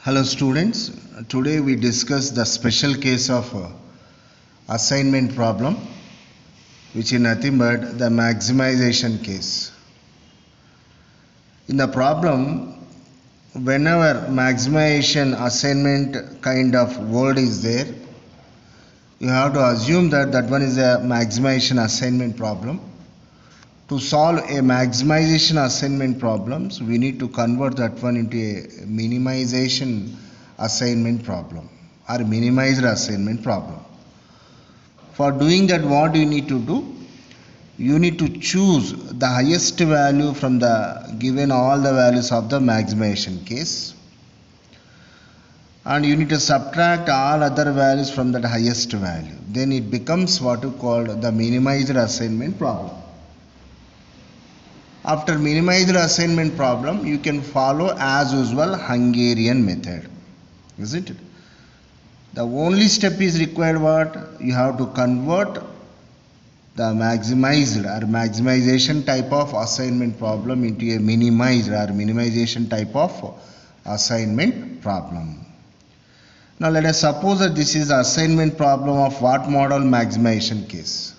Hello students, today we discuss the special case of assignment problem, which is nothing but the maximization case. In the problem, whenever maximization assignment kind of word is there, you have to assume that that one is a maximization assignment problem. To solve a maximization assignment problems, we need to convert that one into a minimization assignment problem or minimized assignment problem. For doing that, what you need to do? You need to choose the highest value from the given all the values of the maximization case, and you need to subtract all other values from that highest value. Then it becomes what you call the minimized assignment problem. After minimized assignment problem, you can follow as usual Hungarian method, isn't it? The only step is required what? You have to convert the maximized or maximization type of assignment problem into a minimized or minimization type of assignment problem. Now let us suppose that this is the assignment problem of what model maximization case.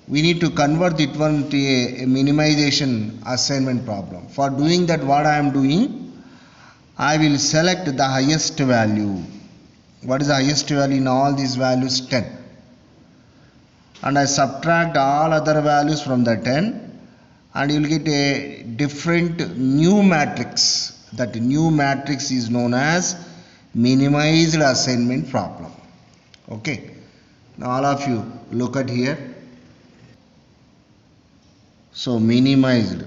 We need to convert it one to a minimization assignment problem. For doing that, what I am doing, I will select the highest value. What is the highest value in all these values? 10. And I subtract all other values from the 10, and you will get a different new matrix. That new matrix is known as minimized assignment problem. Okay. Now all of you look at here. So minimized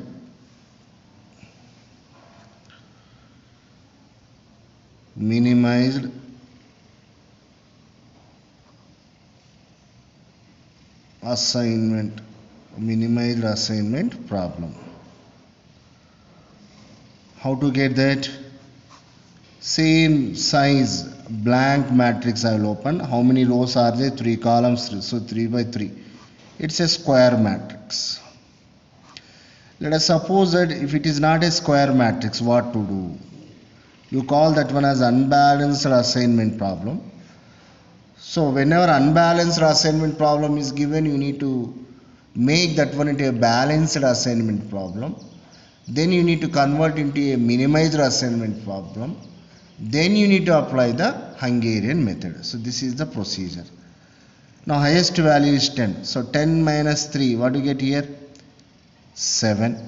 assignment problem. How to get that? Same size blank matrix I will open. How many rows are there? 3 columns, so 3 by 3. It's a square matrix. Let us suppose that if it is not a square matrix, what to do? You call that one as unbalanced assignment problem. So whenever unbalanced assignment problem is given, you need to make that one into a balanced assignment problem. Then you need to convert into a minimized assignment problem. Then you need to apply the Hungarian method. So this is the procedure. Now highest value is 10. So 10 minus 3, what do you get here? 7.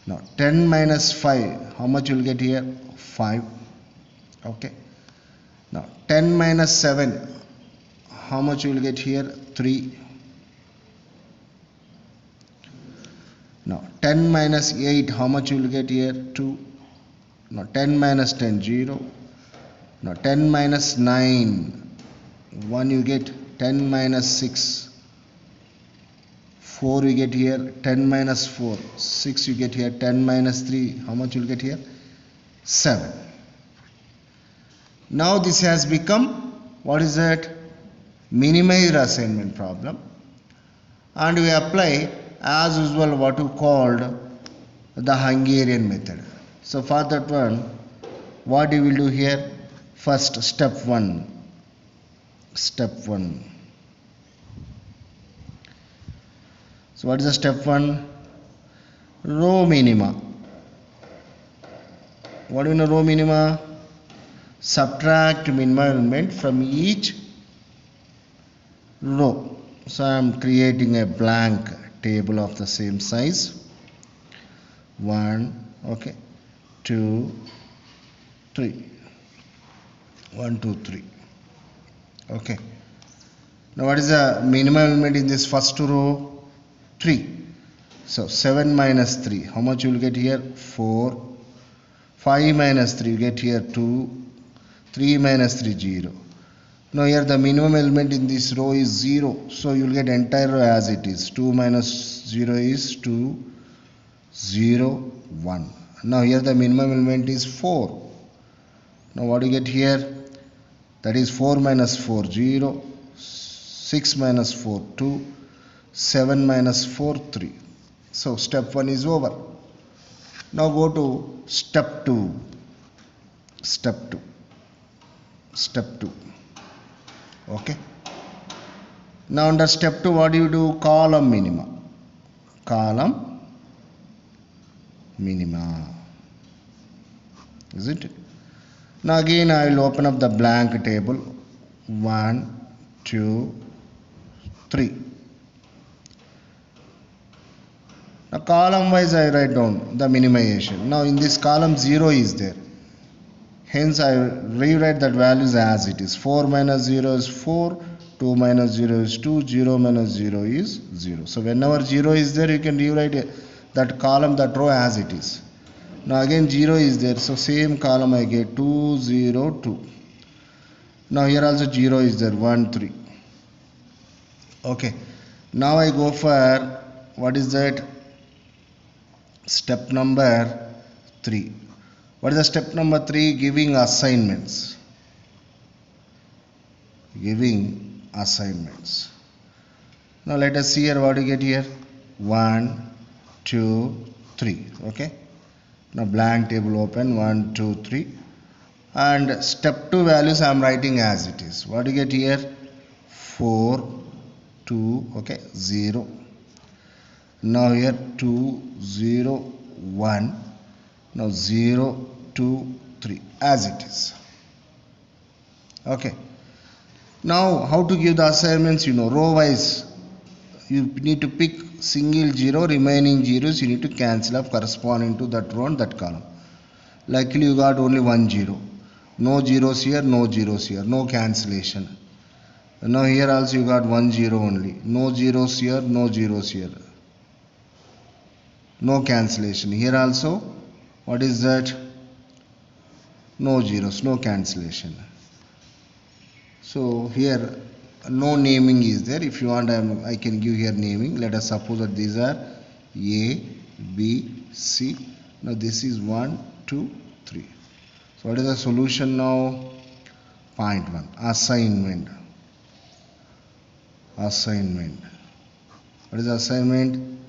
Now 10 minus 5, how much you will get here? 5. Okay. Now 10 minus 7, how much you will get here? 3. Now 10 minus 8, how much you will get here? 2. Now 10 minus 10, 0. Now 10 minus 9, 1 you get. 10 minus 6, 4 you get here. 10 minus 4, 6 you get here. 10 minus 3, how much you will get here? 7. Now this has become, what is that? Minimized assignment problem. And we apply as usual what you called the Hungarian method. So for that one, what you will do here? First, step 1. So what is the step 1? Row minima. What do you know row minima? Subtract minimum element from each row. So I am creating a blank table of the same size. 1, okay, 2, 3. 1, 2, 3. Okay. Now what is the minimum element in this first row? 3. So 7 minus 3, how much you will get here? 4. 5 minus 3, you get here 2. 3 minus 3, 0. Now here the minimum element in this row is 0. So you will get entire row as it is. 2 minus 0 is 2, 0, 1. Now here the minimum element is 4. Now what do you get here? That is 4 minus 4, 0. 6 minus 4, 2. 7 minus 4, 3. So step 1 is over. Now go to step 2. step 2, step 2. Okay. Now under step 2, what do you do? Column minima. Column minima. Isn't it? Now again I will open up the blank table. 1, 2, 3. Now column wise I write down the minimization. Now in this column 0 is there. Hence I rewrite that values as it is. 4 minus 0 is 4. 2 minus 0 is 2. 0 minus 0 is 0. So whenever 0 is there, you can rewrite that column, that row as it is. Now again 0 is there. So same column I get 2, 0, 2. Now here also 0 is there. 1, 3. Okay. Now I go for, what is that? Step number 3. What is the step number 3? Giving assignments. Giving assignments. Now let us see here what you get here. 1, 2, 3. Okay. Now blank table open. 1, 2, 3. And step 2 values I am writing as it is. What do you get here? 4, 2, okay, 0. Now here 2, 0, 1. Now 0, 2, 3 as it is. Okay. Now how to give the assignments? Row wise you need to pick single 0, remaining zeros you need to cancel up corresponding to that row and that column. Luckily you got only 1 0. No zeros here, no zeros here, no cancellation. Now here also you got 1 0 only. No zeros here, no zeros here. No cancellation. Here also, what is that? No zeros, no cancellation. So here no naming is there. If you want, I can give here naming. Let us suppose that these are A, B, C. Now this is 1, 2, 3. So what is the solution now? Point 1. Assignment. Assignment. What is the assignment?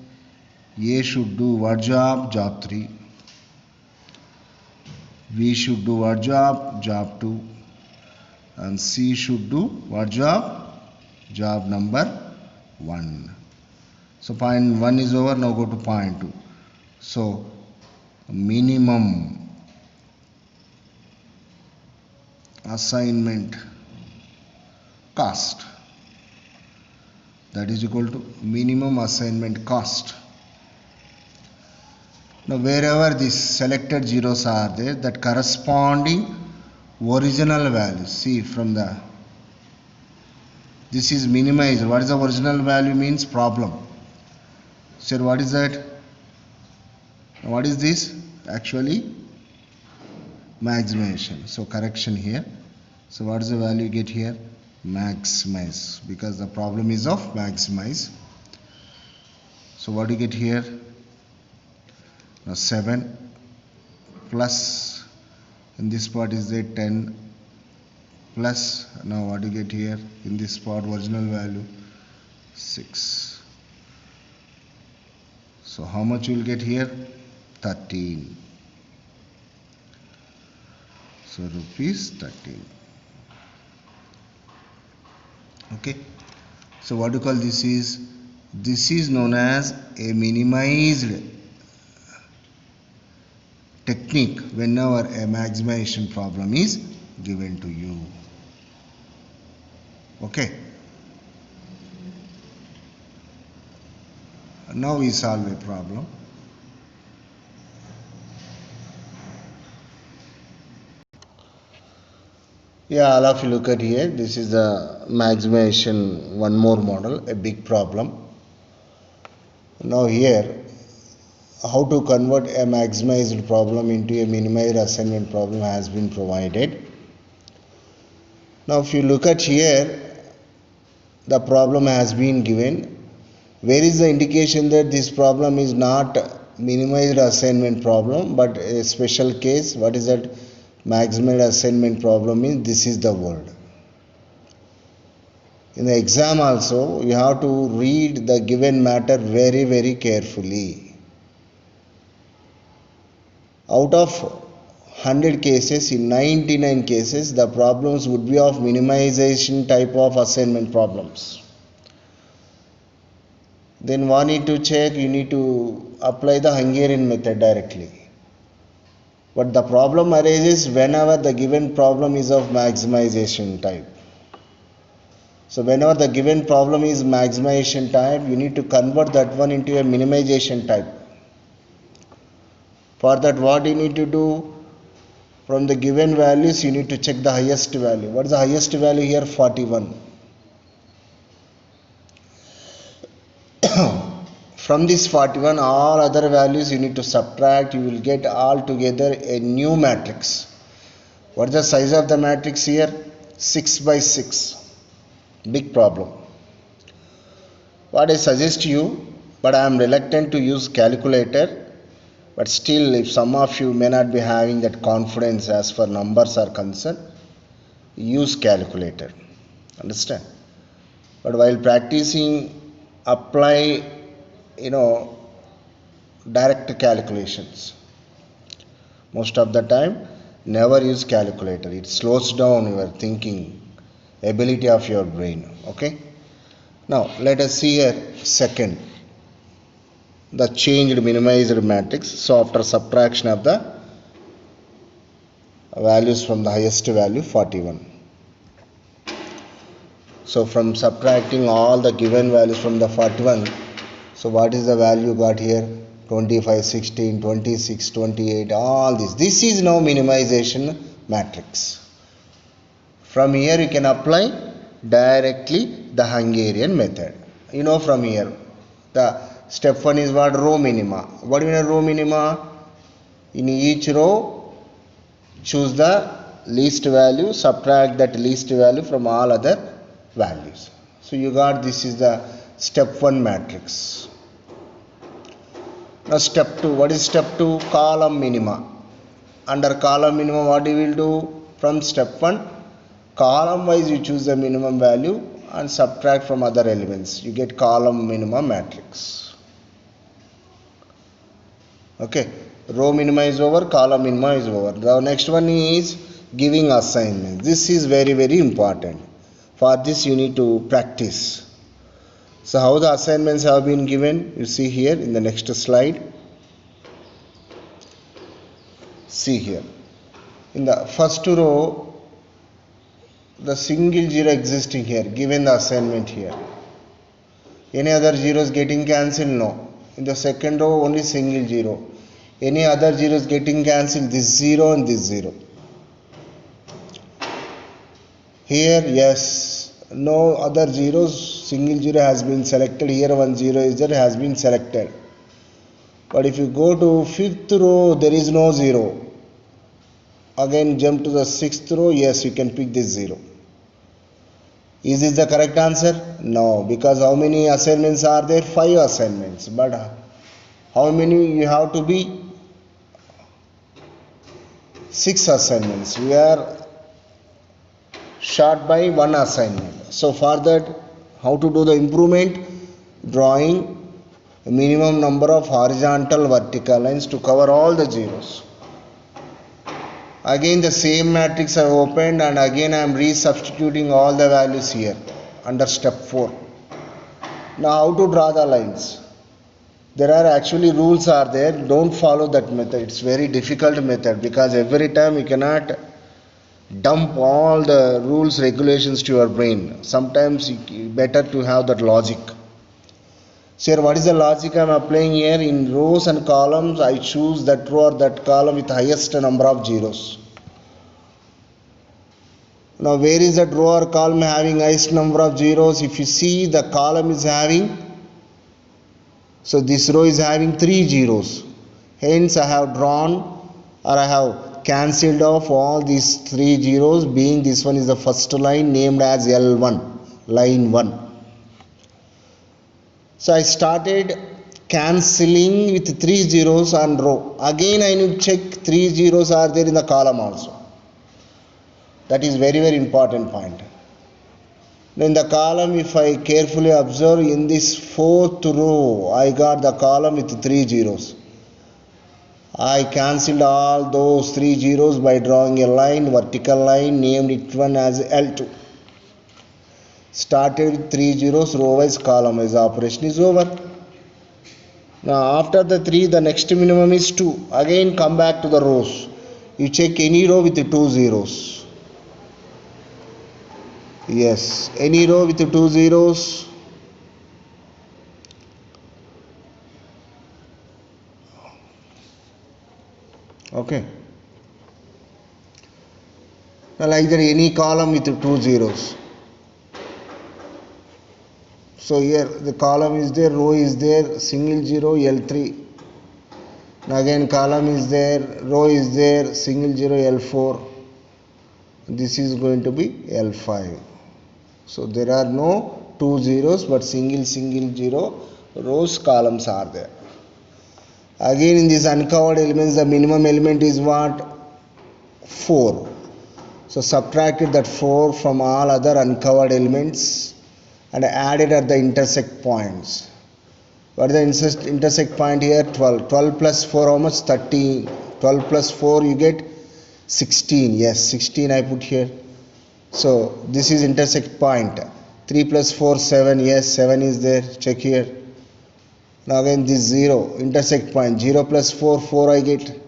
A should do what job? Job 3. B should do what job? Job 2. And C should do what job? Job number 1. So point 1 is over. Now go to point 2. So minimum assignment cost, that is equal to minimum assignment cost. Now wherever these selected zeros are there, that corresponding original value, see from the, this is minimized. What is the original value? Means problem. So what is that? What is this? Actually maximization. So correction here. So what is the value you get here? Maximize, because the problem is of maximize. So what do you get here? Now 7 plus, in this part is there 10 plus, now what do you get here? In this part original value 6. So how much you will get here? 13. So rupees 13. Okay. So what do you call this is? This is known as a minimized technique whenever a maximization problem is given to you. Okay. Now we solve a problem. Yeah, all of you look at here. This is the maximization one more model, a big problem. Now here, how to convert a maximized problem into a minimized assignment problem has been provided. Now if you look at here, the problem has been given. Where is the indication that this problem is not minimized assignment problem but a special case? What is that? Maximized assignment problem is this is the word. In the exam also you have to read the given matter very, very carefully. Out of 100 cases, in 99 cases, the problems would be of minimization type of assignment problems. Then one need to check, you need to apply the Hungarian method directly. But the problem arises whenever the given problem is of maximization type. So whenever the given problem is maximization type, you need to convert that one into a minimization type. For that, what you need to do? From the given values, you need to check the highest value. What is the highest value here? 41. From this 41, all other values you need to subtract. You will get all together a new matrix. What is the size of the matrix here? 6 by 6. Big problem. What I suggest you, but I am reluctant to use calculator. But still, if some of you may not be having that confidence as far numbers are concerned, use calculator. Understand? But while practicing, apply, direct calculations. Most of the time, never use calculator. It slows down your thinking ability of your brain. Okay? Now, let us see here second. The changed minimized matrix. So after subtraction of the values from the highest value 41. So from subtracting all the given values from the 41, so what is the value got here? 25, 16, 26, 28, all this. This is now minimization matrix. From here you can apply directly the Hungarian method. From here the step 1 is what? Row minima. What do you mean row minima? In each row, choose the least value, subtract that least value from all other values. So you got this is the step 1 matrix. Now step 2. What is step 2? Column minima. Under column minima, what you will do? From step 1, column wise you choose the minimum value and subtract from other elements. You get column minima matrix. Okay, row minima is over, column minima is over. The next one is giving assignment. This is very, very important. For this you need to practice. So how the assignments have been given, you see here in the next slide. See here. In the first row, the single zero existing here, given the assignment here. Any other zeros getting cancelled? No. In the second row, only single zero. Any other zeros getting cancelled? This 0 and this 0. Here, yes, no other zeros. Single zero has been selected. Here, one zero is there, has been selected. But if you go to fifth row, there is no zero. Again, jump to the sixth row. Yes, you can pick this 0. Is this the correct answer? No, because how many assignments are there? 5 assignments. But how many you have to be? 6 assignments. We are short by 1 assignment. So for that, how to do the improvement? Drawing a minimum number of horizontal vertical lines to cover all the zeros. Again the same matrix I opened and again I am resubstituting all the values here under step 4. Now how to draw the lines? There are actually rules are there. Don't follow that method. It's very difficult method because every time you cannot dump all the rules regulations to your brain. Sometimes it's better to have that logic. So here what is the logic I am applying here? In rows and columns I choose that row or that column with highest number of zeros. Now where is that row or column having highest number of zeros? If you see the column is having, so this row is having 3 zeros. Hence I have drawn or I have cancelled off all these 3 zeros, being this one is the first line named as L1, line 1. So I started cancelling with 3 zeros on row. Again I need to check 3 zeros are there in the column also. That is very, very important point. In the column, if I carefully observe, in this 4th row I got the column with 3 zeros. I cancelled all those 3 zeros by drawing a line, vertical line, named it one as L2. Started with 3 zeros, row wise, column wise. Operation is over. Now after the 3, the next minimum is 2. Again come back to the rows. You check any row with 2 zeros. Yes, any row with 2 zeros. Okay. Now like that, any column with 2 zeros. So here the column is there, row is there, single zero, L3. Now again column is there, row is there, single zero, L4. This is going to be L5. So there are no 2 zeros but single zero rows, columns are there. Again in these uncovered elements, the minimum element is what? 4. So subtracted that 4 from all other uncovered elements and added at the intersect points. What is the intersect point here? 12. 12 plus 4 how much? 13. 12 plus 4 you get 16. Yes, 16 I put here. So this is intersect point. 3 plus 4 7. Yes, 7 is there. Check here. Now again this 0 intersect point. 0 plus 4 4 I get.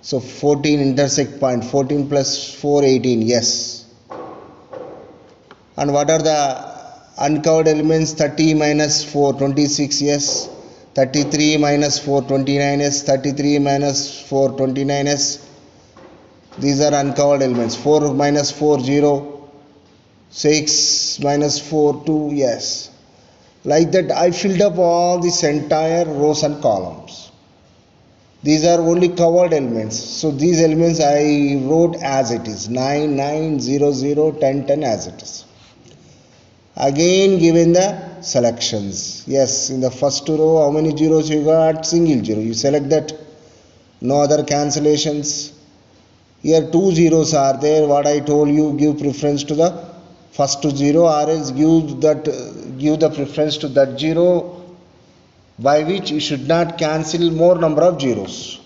So 14 intersect point. 14 plus 4 18. Yes. And what are the uncovered elements? 30 minus 4 26. Yes. 33 minus 4 29. Yes. 33 minus 4 29. Yes. These are uncovered elements. 4 minus 4 0. 6 minus 4 2. Yes. Like that I filled up all this entire rows and columns. These are only covered elements. So these elements I wrote as it is. 9 9 0 0 10 10 as it is. Again given the selections. Yes, in the first row how many zeros you got? Single zero. You select that. No other cancellations. Here 2 zeros are there. What I told you, give preference to the first 0 or else give the preference to that 0 by which you should not cancel more number of zeros.